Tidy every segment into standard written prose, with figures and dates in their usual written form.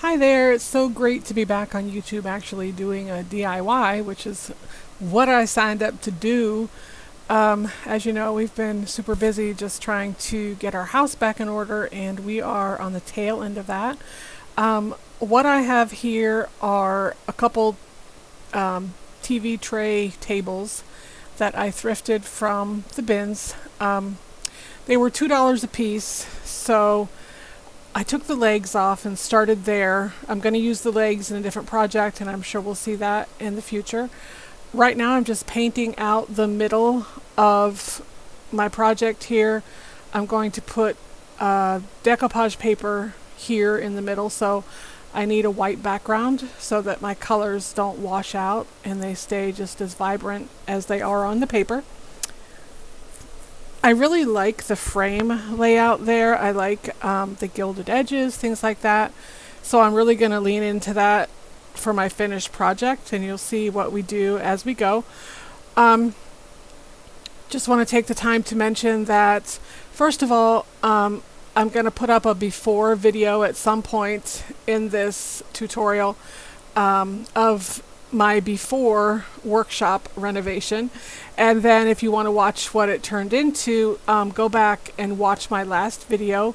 Hi there, it's so great to be back on YouTube actually doing a DIY, which is what I signed up to do. As you know, we've been super busy just trying to get our house back in order, and we are on the tail end of that. What I have here are a couple TV tray tables that I thrifted from the bins. They were $2 a piece, so I took the legs off and started there. I'm going to use the legs in a different project, and I'm sure we'll see that in the future. Right now I'm just painting out the middle of my project here. I'm going to put decoupage paper here in the middle, so I need a white background so that my colors don't wash out and they stay just as vibrant as they are on the paper. I really like the frame layout there. I like the gilded edges, things like that. So I'm really going to lean into that for my finished project, and you'll see what we do as we go. Just want to take the time to mention that, first of all, I'm going to put up a before video at some point in this tutorial of my before workshop renovation, and then if you want to watch what it turned into, go back and watch my last video.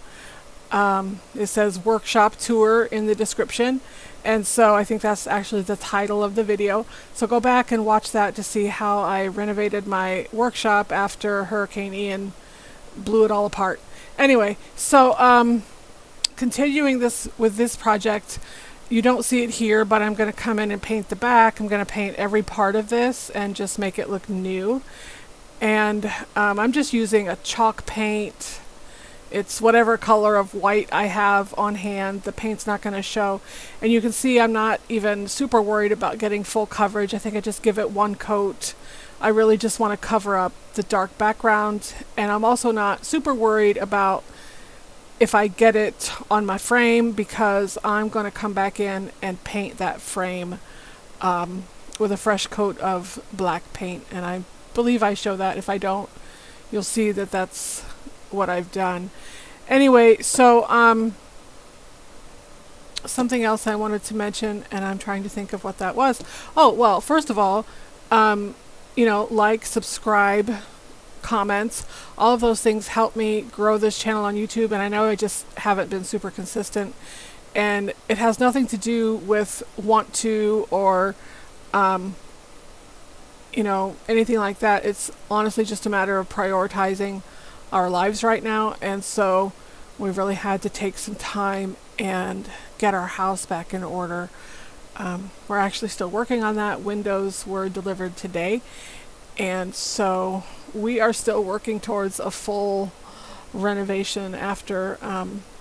It says workshop tour in the description, and so I think that's actually the title of the video, so go back and watch that to see how I renovated my workshop after Hurricane Ian blew it all apart. Anyway, so continuing this with this project, you don't see it here, but I'm going to come in and paint the back. I'm going to paint every part of this and just make it look new. And I'm just using a chalk paint. It's whatever color of white I have on hand. The paint's not going to show. And you can see I'm not even super worried about getting full coverage. I think I just give it one coat. I really just want to cover up the dark background. And I'm also not super worried about if I get it on my frame, because I'm going to come back in and paint that frame with a fresh coat of black paint, and I believe I show that. If I don't, you'll see that that's what I've done. Anyway, so something else I wanted to mention, and I'm trying to think of what that was. Oh, well, first of all, you know, like, subscribe, comments, all of those things help me grow this channel on YouTube, and I know I just haven't been super consistent, and it has nothing to do with want to or you know, anything like that. It's honestly just a matter of prioritizing our lives right now, and so we've really had to take some time and get our house back in order. We're actually still working on that. Windows were delivered today, and so we are still working towards a full renovation after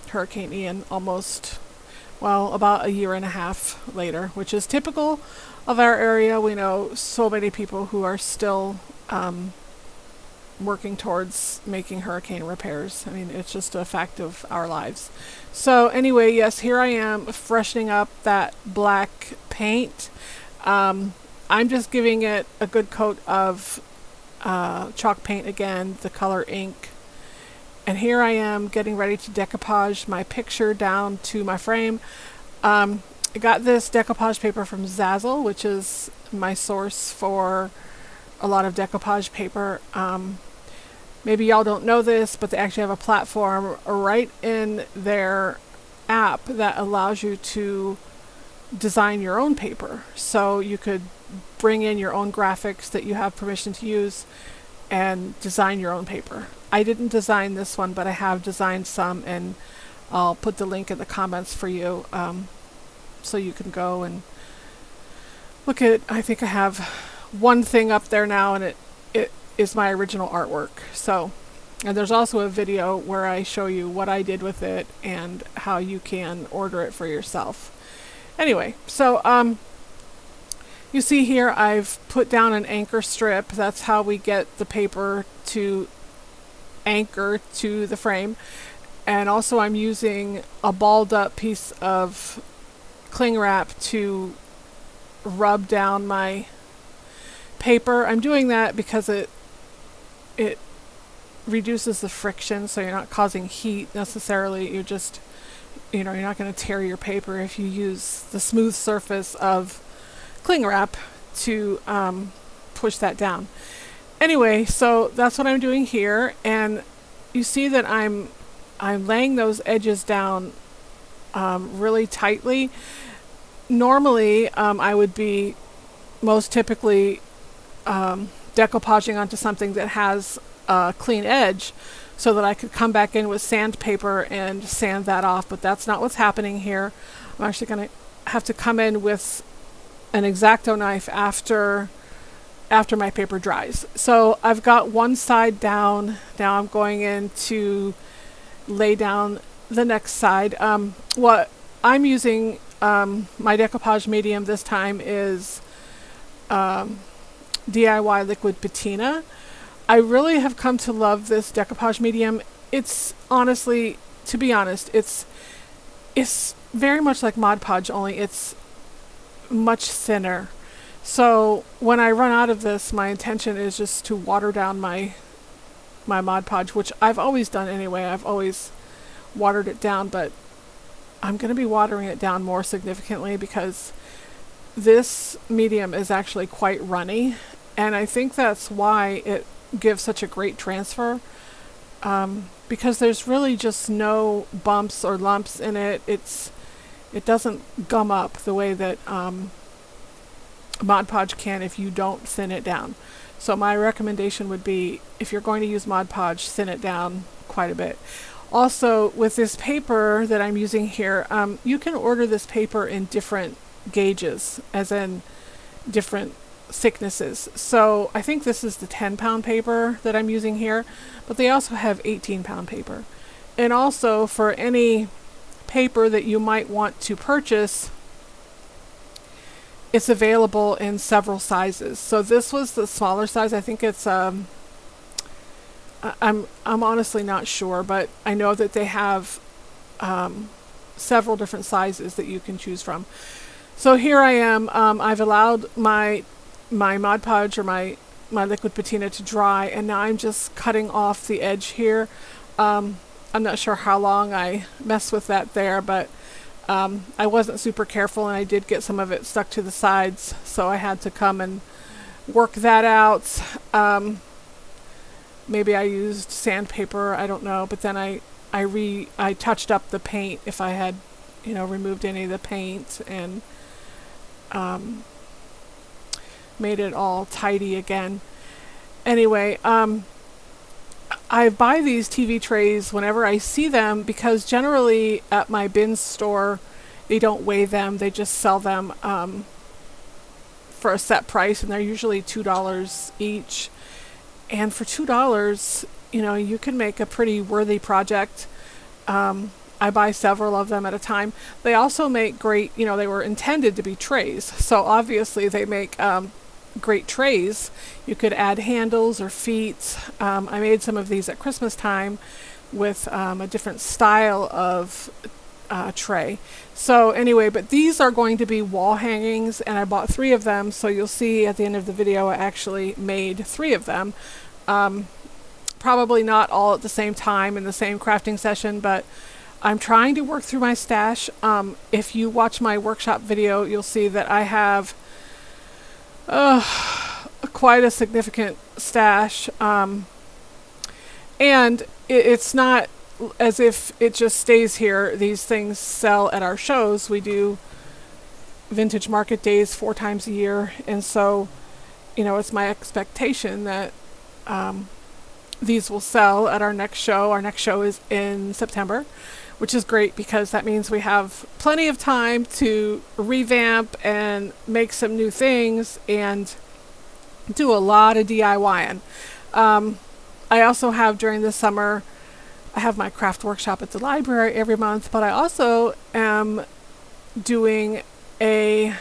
Hurricane Ian, almost, well, about a year and a half later, which is typical of our area. We know so many people who are still working towards making hurricane repairs. I mean, it's just a fact of our lives. So anyway, yes, here I am freshening up that black paint. I'm just giving it a good coat of chalk paint again, the color ink. And here I am getting ready to decoupage my picture down to my frame. I got this decoupage paper from Zazzle, which is my source for a lot of decoupage paper. Maybe y'all don't know this, but they actually have a platform right in their app that allows you to design your own paper. So you could bring in your own graphics that you have permission to use and design your own paper. I didn't design this one, but I have designed some, and I'll put the link in the comments for you, so you can go and look at it. I think I have one thing up there now, and it is my original artwork. So, and there's also a video where I show you what I did with it and how you can order it for yourself. Anyway, so you see here I've put down an anchor strip. That's how we get the paper to anchor to the frame. And also I'm using a balled up piece of cling wrap to rub down my paper. I'm doing that because it reduces the friction, so you're not causing heat necessarily. You're just you're not going to tear your paper if you use the smooth surface of cling wrap to push that down. Anyway, so that's what I'm doing here, and you see that I'm laying those edges down really tightly. Normally, I would be most typically decoupaging onto something that has a clean edge so that I could come back in with sandpaper and sand that off, but that's not what's happening here. I'm actually going to have to come in with an X-Acto knife after my paper dries. So I've got one side down. Now I'm going in to lay down the next side. What I'm using, my decoupage medium this time is DIY liquid patina. I really have come to love this decoupage medium. It's honestly, to be honest, it's very much like Mod Podge, only it's much thinner. So when I run out of this, my intention is just to water down my Mod Podge, which I've always done anyway. I've always watered it down, but I'm going to be watering it down more significantly because this medium is actually quite runny, and I think that's why it gives such a great transfer, because there's really just no bumps or lumps in it. It doesn't gum up the way that Mod Podge can if you don't thin it down. So my recommendation would be, if you're going to use Mod Podge, thin it down quite a bit. Also, with this paper that I'm using here, you can order this paper in different gauges, as in different thicknesses. So I think this is the 10-pound paper that I'm using here, but they also have 18-pound paper. And also, for any paper that you might want to purchase, it's available in several sizes. So this was the smaller size. I think it's I'm honestly not sure, but I know that they have several different sizes that you can choose from. So here I am. I've allowed my Mod Podge or my liquid patina to dry, and now I'm just cutting off the edge here. I'm not sure how long I messed with that there, but I wasn't super careful, and I did get some of it stuck to the sides, so I had to come and work that out. Maybe I used sandpaper, I don't know, but then I touched up the paint if I had, removed any of the paint, and made it all tidy again. Anyway, I buy these TV trays whenever I see them, because generally at my bin store they don't weigh them, they just sell them for a set price, and they're usually $2 each. And for $2, you can make a pretty worthy project. I buy several of them at a time. They also make great, they were intended to be trays, so obviously they make great trays. You could add handles or feet. I made some of these at Christmas time with a different style of tray. So anyway, but these are going to be wall hangings, and I bought 3 of them, so you'll see at the end of the video I actually made 3 of them. Probably not all at the same time in the same crafting session, but I'm trying to work through my stash. If you watch my workshop video, you'll see that I have quite a significant stash, and it's not as if it just stays here. These things sell at our shows. We do vintage market days 4 times a year, and so it's my expectation that these will sell at our next show. Our next show is in September, which is great because that means we have plenty of time to revamp and make some new things and do a lot of DIYing. I also have, during the summer, I have my craft workshop at the library every month, but I also am doing a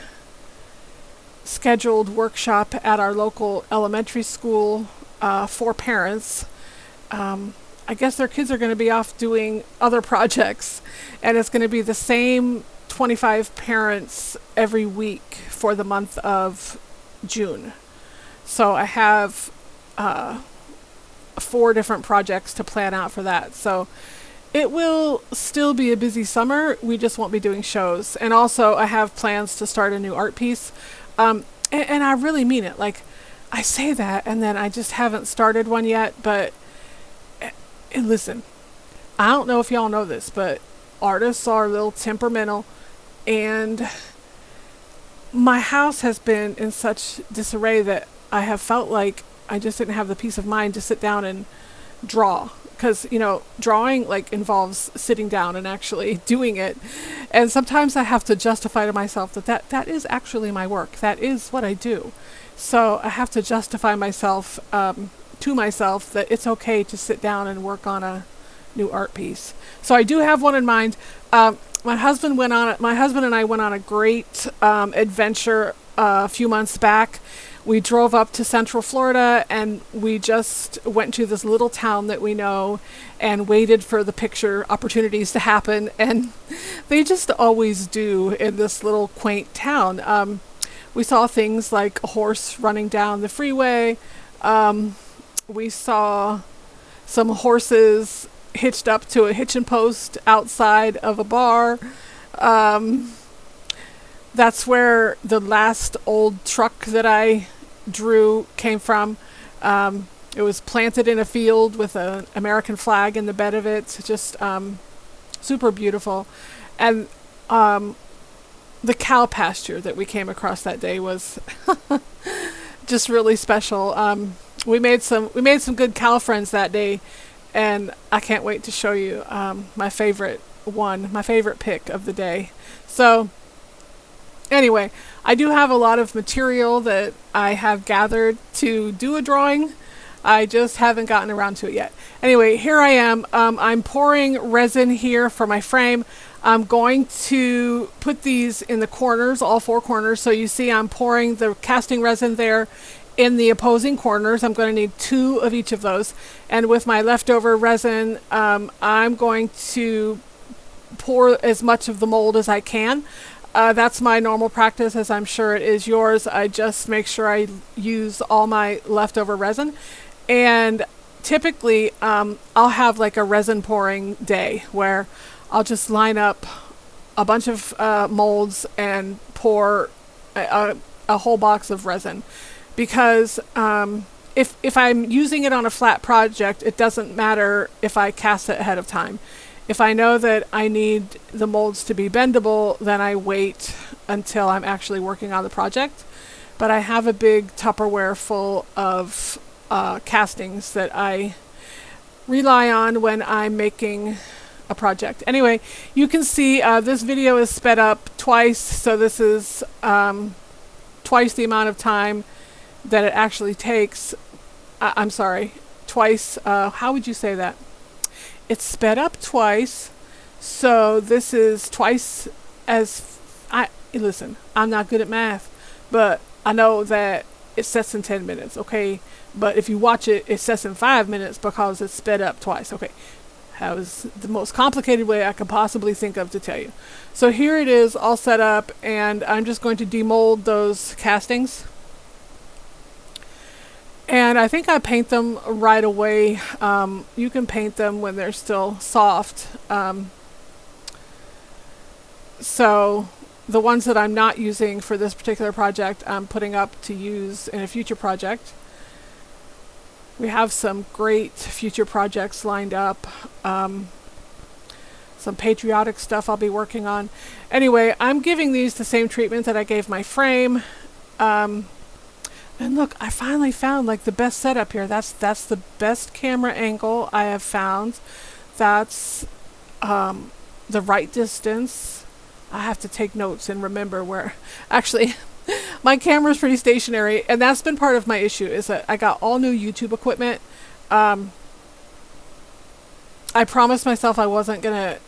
scheduled workshop at our local elementary school for parents. I guess their kids are going to be off doing other projects, and it's going to be the same 25 parents every week for the month of June. So I have 4 different projects to plan out for that. So it will still be a busy summer. We just won't be doing shows. And also, I have plans to start a new art piece. And I really mean it. Like, I say that, and then I just haven't started one yet. But listen, I don't know if y'all know this, but artists are a little temperamental. And my house has been in such disarray that I have felt like I just didn't have the peace of mind to sit down and draw. Because, drawing like involves sitting down and actually doing it. And sometimes I have to justify to myself that is actually my work. That is what I do. So I have to justify myself to myself that it's okay to sit down and work on a new art piece. So I do have one in mind. My husband and I went on a great adventure a few months back. We drove up to Central Florida, and we just went to this little town that we know and waited for the picture opportunities to happen. And they just always do in this little quaint town. We saw things like a horse running down the freeway. We saw some horses hitched up to a hitching post outside of a bar. That's where the last old truck that I drew came from. It was planted in a field with an American flag in the bed of it. Just super beautiful. And the cow pasture that we came across that day was just really special. We made some good cow friends that day, and I can't wait to show you my favorite pick of the day. So anyway, I do have a lot of material that I have gathered to do a drawing. I just haven't gotten around to it yet. Anyway, here I am. I'm pouring resin here for my frame. I'm going to put these in the corners, all four corners. So you see I'm pouring the casting resin there in the opposing corners. I'm going to need 2 of each of those. And with my leftover resin, I'm going to pour as much of the mold as I can. That's my normal practice, as I'm sure it is yours. I just make sure I use all my leftover resin. And typically, I'll have like a resin pouring day where I'll just line up a bunch of molds and pour a whole box of resin. Because if I'm using it on a flat project, it doesn't matter if I cast it ahead of time. If I know that I need the molds to be bendable, then I wait until I'm actually working on the project. But I have a big Tupperware full of castings that I rely on when I'm making a project. Anyway, you can see this video is sped up twice, so this is twice the amount of time that it actually takes. I'm sorry, twice. How would you say that? It's sped up twice, so this is twice as listen, I'm not good at math, but I know that it sets in 10 minutes, okay? But if you watch it, it sets in 5 minutes because it's sped up twice, okay? That was the most complicated way I could possibly think of to tell you. So here it is all set up, and I'm just going to demold those castings. And I think I paint them right away. You can paint them when they're still soft. So the ones that I'm not using for this particular project, I'm putting up to use in a future project. We have some great future projects lined up. Some patriotic stuff I'll be working on. Anyway, I'm giving these the same treatment that I gave my frame. And look, I finally found like the best setup here. That's the best camera angle I have found. That's the right distance. I have to take notes and remember where. Actually, my camera's pretty stationary, and that's been part of my issue, is that I got all new YouTube equipment. I promised myself I wasn't going to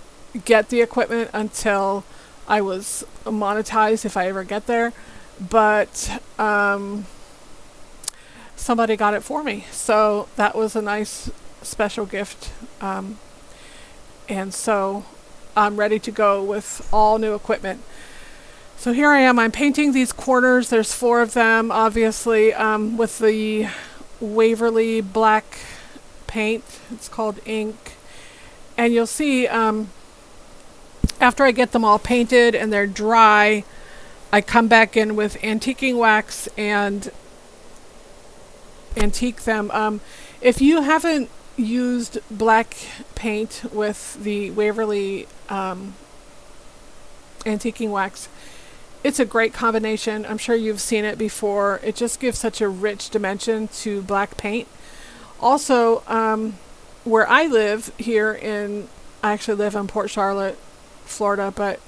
get the equipment until I was monetized, if I ever get there. But somebody got it for me, so that was a nice special gift. And so I'm ready to go with all new equipment. So here I am. I'm painting these corners. There's 4 of them, obviously, with the Waverly black paint. It's called ink. And you'll see after I get them all painted and they're dry, I come back in with antiquing wax and antique them. If you haven't used black paint with the Waverly antiquing wax, it's a great combination. I'm sure you've seen it before. It just gives such a rich dimension to black paint. Also, where I live I actually live in Port Charlotte, Florida, but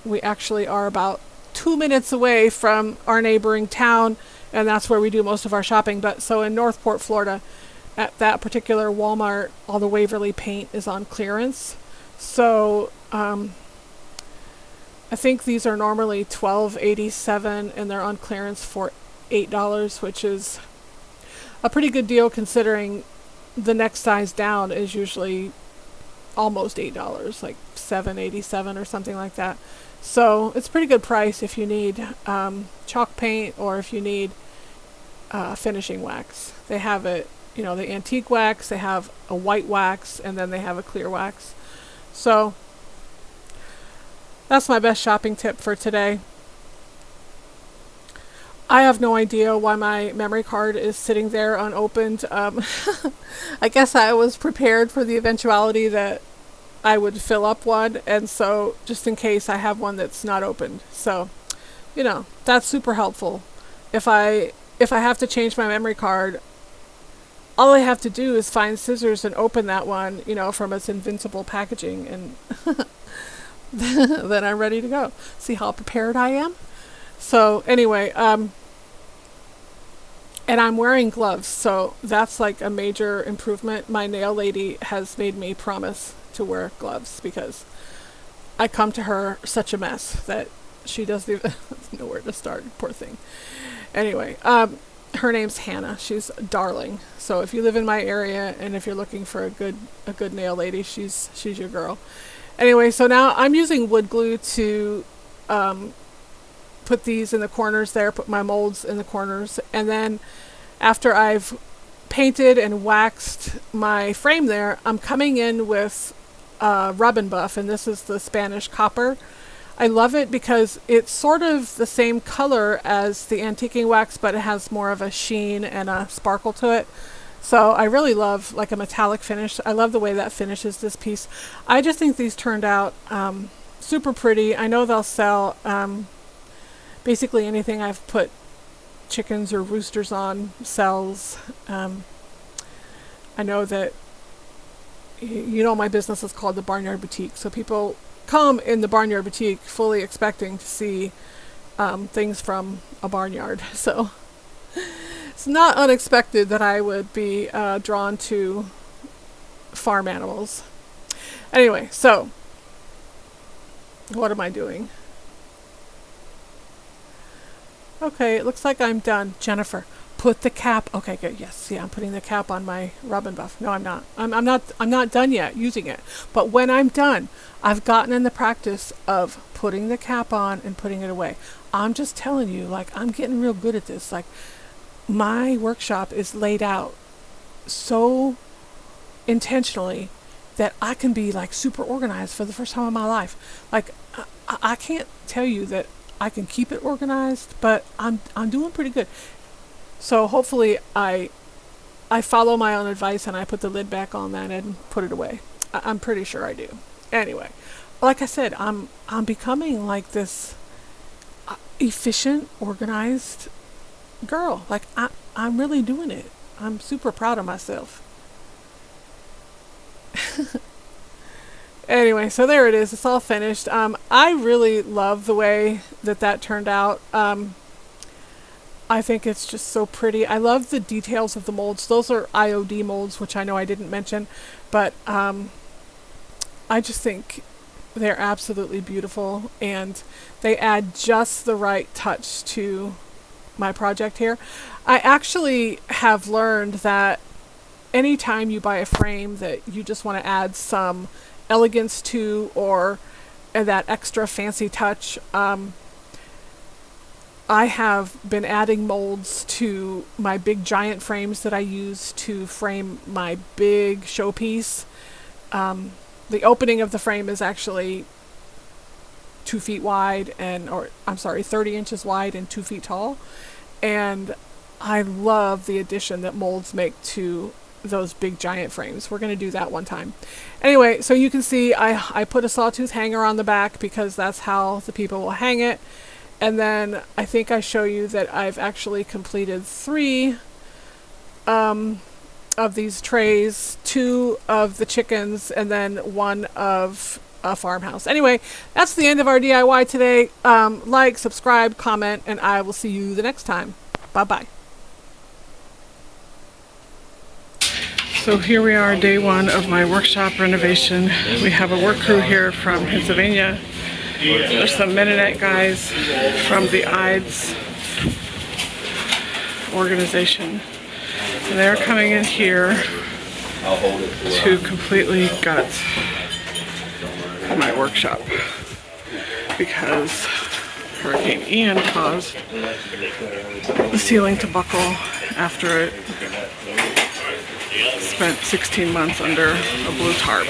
we actually are about 2 minutes away from our neighboring town, and that's where we do most of our shopping. But so in Northport, Florida, at that particular Walmart, all the Waverly paint is on clearance. So I think these are normally $12.87, and they're on clearance for $8, which is a pretty good deal considering the next size down is usually almost $8, like $7.87 or something like that. So it's a pretty good price if you need chalk paint or if you need finishing wax. They have it, the antique wax, they have a white wax, and then they have a clear wax. So that's my best shopping tip for today. I have no idea why my memory card is sitting there unopened. I guess I was prepared for the eventuality that I would fill up one, and so just in case I have one that's not opened. So, that's super helpful. If I have to change my memory card, all I have to do is find scissors and open that one, from its invincible packaging, and then I'm ready to go. See how prepared I am? So anyway, and I'm wearing gloves, so that's like a major improvement. My nail lady has made me promise to wear gloves because I come to her such a mess that she doesn't even know where to start. Poor thing. Anyway, her name's Hannah. She's a darling. So if you live in my area and if you're looking for a good nail lady, she's your girl. Anyway, so now I'm using wood glue to put these in the corners there, put my molds in the corners, and then after I've painted and waxed my frame there, I'm coming in with rub and buff, and this is the Spanish copper. I love it because it's sort of the same color as the antiquing wax, but it has more of a sheen and a sparkle to it. So I really love like a metallic finish. I love the way that finishes this piece. I just think these turned out super pretty. I know they'll sell basically anything I've put chickens or roosters on sells. I know that my business is called the Barnyard Boutique, so people come in the Barnyard Boutique fully expecting to see things from a barnyard. So it's not unexpected that I would be drawn to farm animals. Anyway, so what am I doing? Okay, it looks like I'm done. Jennifer, put the cap. Okay, good. Yes, yeah, I'm putting the cap on my rub and buff. No, I'm not. I'm not done yet using it. But when I'm done, I've gotten in the practice of putting the cap on and putting it away. I'm just telling you, like, I'm getting real good at this. Like, my workshop is laid out so intentionally that I can be like super organized for the first time in my life. Like, I can't tell you that I can keep it organized, but I'm doing pretty good. So hopefully I follow my own advice and I put the lid back on that and put it away. I'm pretty sure I do. Anyway, like I said, I'm becoming like this efficient, organized girl. Like I'm really doing it. I'm super proud of myself. Anyway, so there it is. It's all finished. I really love the way that turned out. I think it's just so pretty. I love the details of the molds. Those are IOD molds, which I know I didn't mention, but I just think they're absolutely beautiful, and they add just the right touch to my project here. I actually have learned that anytime you buy a frame that you just want to add some elegance to, or that extra fancy touch, I have been adding molds to my big giant frames that I use to frame my big showpiece, the opening of the frame is actually 2 feet wide or I'm sorry, 30 inches wide and 2 feet tall. And I love the addition that molds make to those big giant frames. We're going to do that one time. Anyway, so you can see I put a sawtooth hanger on the back because that's how the people will hang it. And then I think I show you that I've actually completed 3 of these trays, 2 of the chickens, and then 1 of a farmhouse. Anyway, that's the end of our DIY today. Like, subscribe, comment, and I will see you the next time. Bye-bye. So here we are, day 1 of my workshop renovation. We have a work crew here from Pennsylvania. There's some Mennonite guys from the IOD organization. And they're coming in here to completely gut my workshop because Hurricane Ian caused the ceiling to buckle after it spent 16 months under a blue tarp.